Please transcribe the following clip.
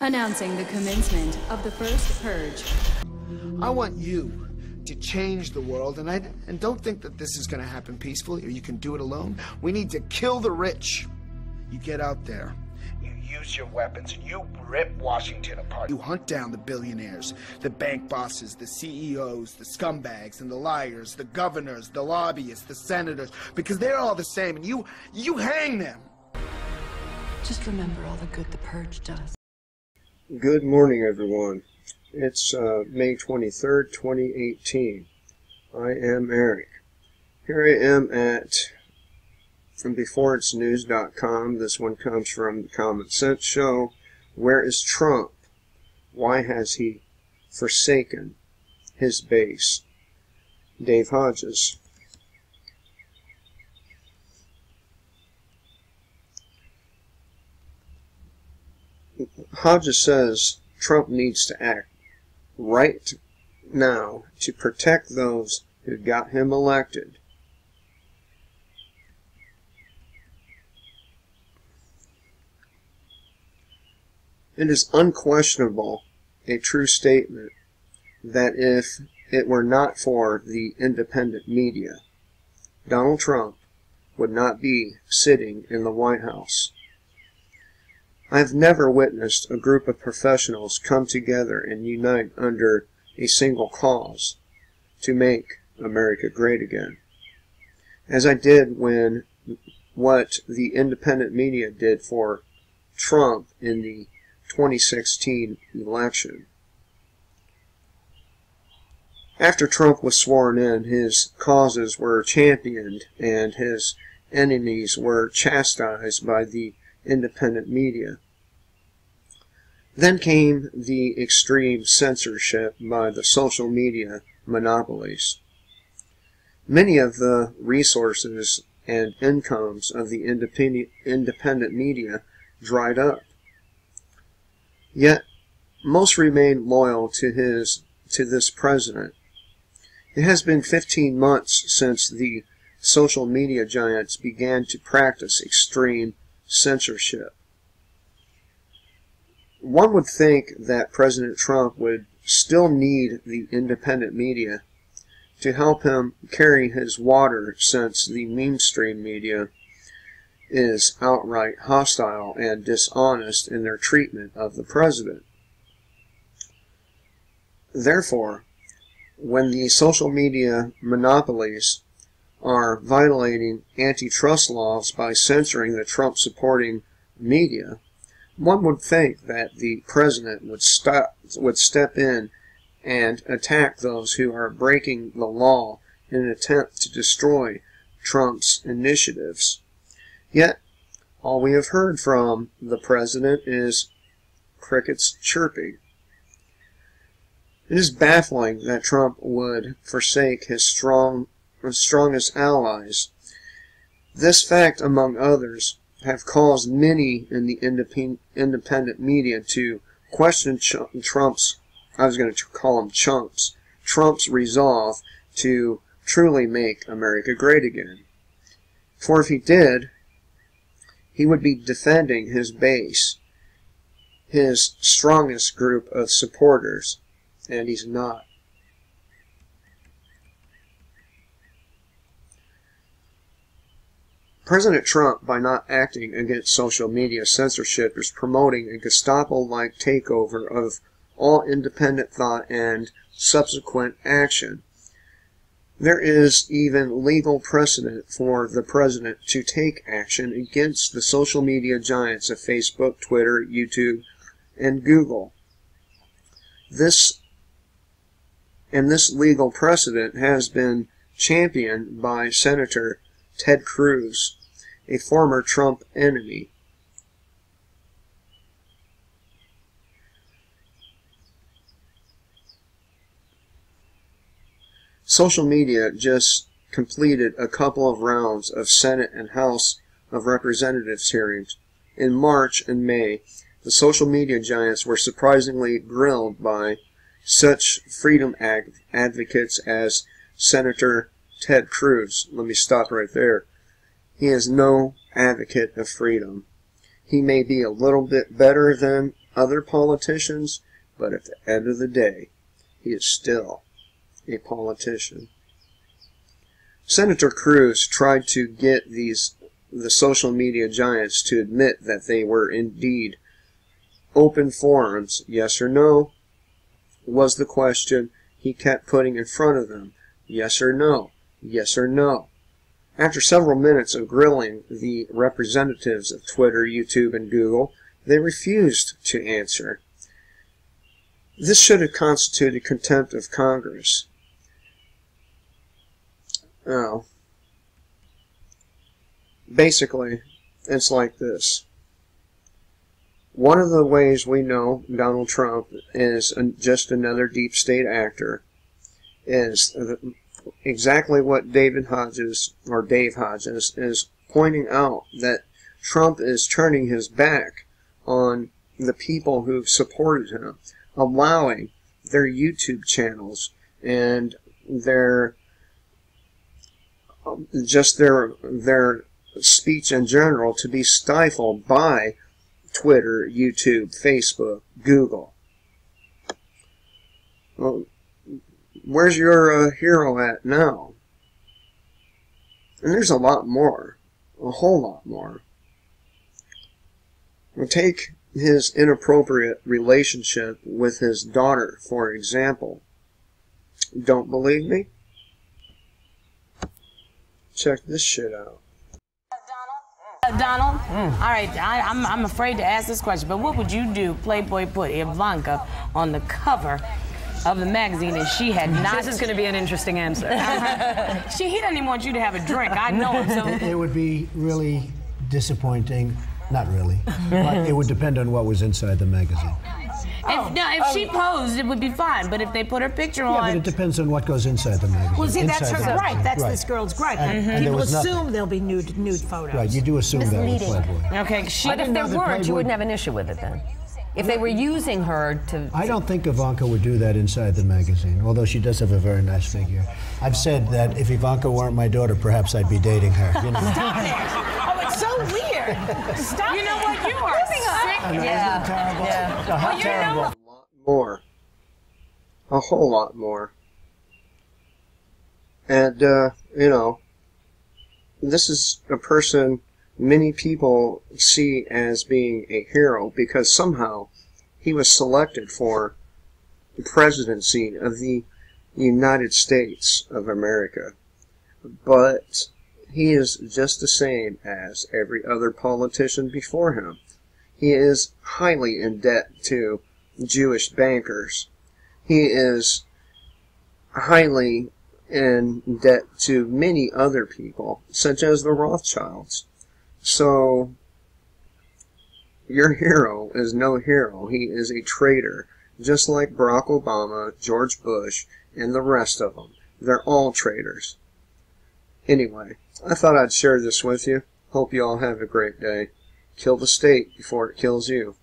Announcing the commencement of the first purge. I want you to change the world, and don't think that this is going to happen peacefully or you can do it alone. We need to kill the rich. You get out there, you use your weapons, and you rip Washington apart. You hunt down the billionaires, the bank bosses, the CEOs, the scumbags and the liars, the governors, the lobbyists, the senators, because they're all the same, and you hang them. Just remember all the good the purge does. Good morning, everyone. It's May 23rd, 2018. I am Eric. Here I am from beforeitsnews.com. This one comes from the Common Sense Show. Where is Trump? Why has he forsaken his base? Dave Hodges. Hodges says Trump needs to act right now to protect those who got him elected. It is unquestionable a true statement that if it were not for the independent media, Donald Trump would not be sitting in the White House. I have never witnessed a group of professionals come together and unite under a single cause to make America great again, as I did when what the independent media did for Trump in the 2016 election. After Trump was sworn in, his causes were championed and his enemies were chastised by the independent media. Then came the extreme censorship by the social media monopolies. Many of the resources and incomes of the independent media dried up. Yet most remain loyal to this president. It has been 15 months since the social media giants began to practice extreme censorship. One would think that President Trump would still need the independent media to help him carry his water, since the mainstream media is outright hostile and dishonest in their treatment of the president. Therefore, when the social media monopolies are violating antitrust laws by censoring the Trump-supporting media, one would think that the president would step in and attack those who are breaking the law in an attempt to destroy Trump's initiatives. Yet, all we have heard from the president is crickets chirping. It is baffling that Trump would forsake his strongest allies. This fact, among others, have caused many in the independent media to question Trump's, I was going to call him chumps, Trump's resolve to truly make America great again. For if he did, he would be defending his base, his strongest group of supporters, and he's not. President Trump, by not acting against social media censorship, is promoting a Gestapo-like takeover of all independent thought and subsequent action. There is even legal precedent for the president to take action against the social media giants of Facebook, Twitter, YouTube, and Google. This legal precedent has been championed by Senator Ted Cruz, a former Trump enemy. Social media just completed a couple of rounds of Senate and House of Representatives hearings. In March and May, the social media giants were surprisingly grilled by such freedom advocates as Senator Ted Cruz. Let me stop right there. He is no advocate of freedom. He may be a little bit better than other politicians, but at the end of the day, he is still a politician. Senator Cruz tried to get the social media giants to admit that they were indeed open forums. Yes or no was the question he kept putting in front of them. Yes or no? Yes or no? After several minutes of grilling the representatives of Twitter, YouTube, and Google, they refused to answer. This should have constituted contempt of Congress. Oh. Basically, it's like this. One of the ways we know Donald Trump is just another deep state actor is exactly what Dave Hodges is pointing out, that Trump is turning his back on the people who've supported him, allowing their YouTube channels and their speech in general to be stifled by Twitter, YouTube, Facebook, Google. Well, where's your hero at now? And there's a lot more. A whole lot more. Well, take his inappropriate relationship with his daughter, for example. Don't believe me? Check this shit out. Donald, all right, I'm afraid to ask this question, but what would you do? Playboy put Ivanka on the cover of the magazine, and she had not. This is going to be an interesting answer. He doesn't even want you to have a drink. I know him. So it would be really disappointing. Not really, but it would depend on what was inside the magazine. If she posed, it would be fine. But if they put her picture on, but it depends on what goes inside the magazine. Well, see, that's her Inside the- gripe. That's right. this girl's gripe. And there People was nothing. assume there'll be nude photos. Right, you do assume that with Playboy. okay, But if there weren't, you wouldn't have an issue with it then. If they were using her to... I don't think Ivanka would do that inside the magazine, although she does have a very nice figure. I've said that if Ivanka weren't my daughter, perhaps I'd be dating her. You know? Stop it! Oh, it's so weird. Stop you know what? You are sick. I mean, isn't it terrible? Yeah. How terrible. More. A whole lot more. And, you know, this is a person many people see as being a hero because somehow he was selected for the presidency of the United States of America. But he is just the same as every other politician before him. He is highly in debt to Jewish bankers. He is highly in debt to many other people, such as the Rothschilds. So, your hero is no hero. He is a traitor, just like Barack Obama, George Bush, and the rest of them. They're all traitors. Anyway, I thought I'd share this with you. Hope you all have a great day. Kill the state before it kills you.